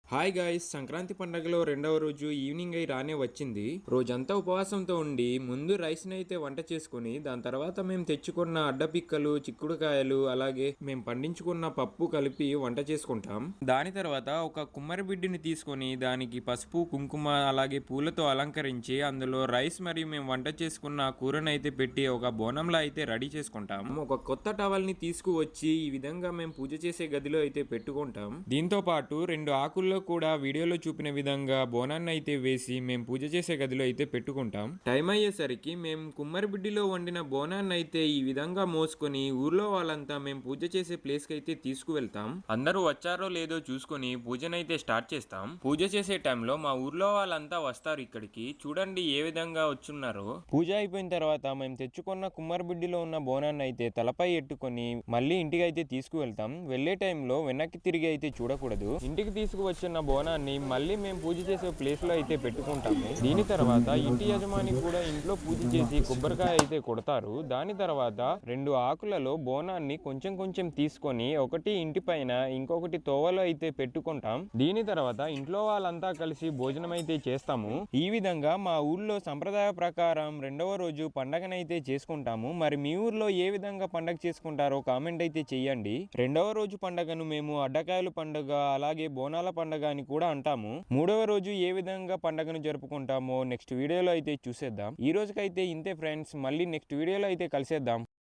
Hi guys, Sankranti పండగలో రెండవ రోజు ఈవినింగ్ అయి రానే వచ్చింది. రోజంతా ఉపవాసంతో ఉండి ముందు రైస్ని అయితే వంట చేసుకుని దాని తర్వాత మేము తెచ్చుకున్న అడ్డపిక్కలు, చిక్కుడుకాయలు, అలాగే మేము పండించుకున్న పప్పు కలిపి వంట చేసుకుంటాం. దాని తర్వాత ఒక కుమ్మరి బిడ్డిని తీసుకొని దానికి పసుపు, కుంకుమ అలాగే పూలతో అలంకరించి అందులో రైస్ మరియు మేము వంట చేసుకున్న కూరను అయితే పెట్టి ఒక బోనంలా అయితే రెడీ చేసుకుంటాం. ఒక కొత్త టవల్ని తీసుకువచ్చి ఈ విధంగా మేము పూజ చేసే గదిలో అయితే పెట్టుకుంటాం. దీంతో పాటు రెండు ఆకుల్లో కూడా వీడియోలో చూపిన విధంగా బోనాన్ని అయితే వేసి మేము పూజ చేసే గదిలో అయితే పెట్టుకుంటాం. టైం అయ్యేసరికి మేము కుమ్మరి బిడ్డిలో వండిన బోనాన్ని అయితే ఈ విధంగా మోసుకొని ఊర్లో వాళ్ళంతా మేము పూజ చేసే ప్లేస్ కి అయితే తీసుకువెళ్తాం. అందరూ వచ్చారో లేదో చూసుకొని పూజనైతే స్టార్ట్ చేస్తాం. పూజ చేసే టైంలో మా ఊర్లో వాళ్ళంతా వస్తారు ఇక్కడికి. చూడండి ఏ విధంగా వచ్చున్నారో. పూజ అయిపోయిన తర్వాత మేము తెచ్చుకున్న కుమ్మరి బిడ్డిలో ఉన్న బోనాన్ని అయితే తలపై ఎట్టుకొని మళ్ళీ ఇంటికి అయితే తీసుకువెళ్తాం. వెళ్లే టైంలో వెనక్కి తిరిగి అయితే చూడకూడదు. ఇంటికి తీసుకువచ్చిన బోనాన్ని మళ్ళీ మేము పూజ చేసే ప్లేస్ లో అయితే పెట్టుకుంటాము. దీని తర్వాత ఇంటి యజమాని కూడా ఇంట్లో పూజ చేసి కొబ్బరికాయ అయితే కొడతారు. దాని తర్వాత రెండు ఆకులలో బోనాన్ని కొంచెం కొంచెం తీసుకొని ఒకటి ఇంటి పైన ఇంకొకటి తోవలో అయితే పెట్టుకుంటాం. దీని తర్వాత ఇంట్లో వాళ్ళంతా కలిసి భోజనం అయితే చేస్తాము. ఈ విధంగా మా ఊర్లో సంప్రదాయ ప్రకారం రెండవ రోజు పండగనైతే చేసుకుంటాము. మరి మీ ఊర్లో ఏ విధంగా పండగ చేసుకుంటారో కామెంట్ అయితే చెయ్యండి. రెండవ రోజు పండగను మేము అడ్డకాయలు పండుగ అలాగే బోనాల పండుగ అని కూడా అంటాము. మూడవ రోజు ఏ విధంగా పండుగను జరుపుకుంటామో నెక్స్ట్ వీడియోలో అయితే చూసేద్దాం. ఈ రోజుకైతే ఇంతే ఫ్రెండ్స్, మళ్ళీ నెక్స్ట్ వీడియోలో అయితే కలిసేద్దాం.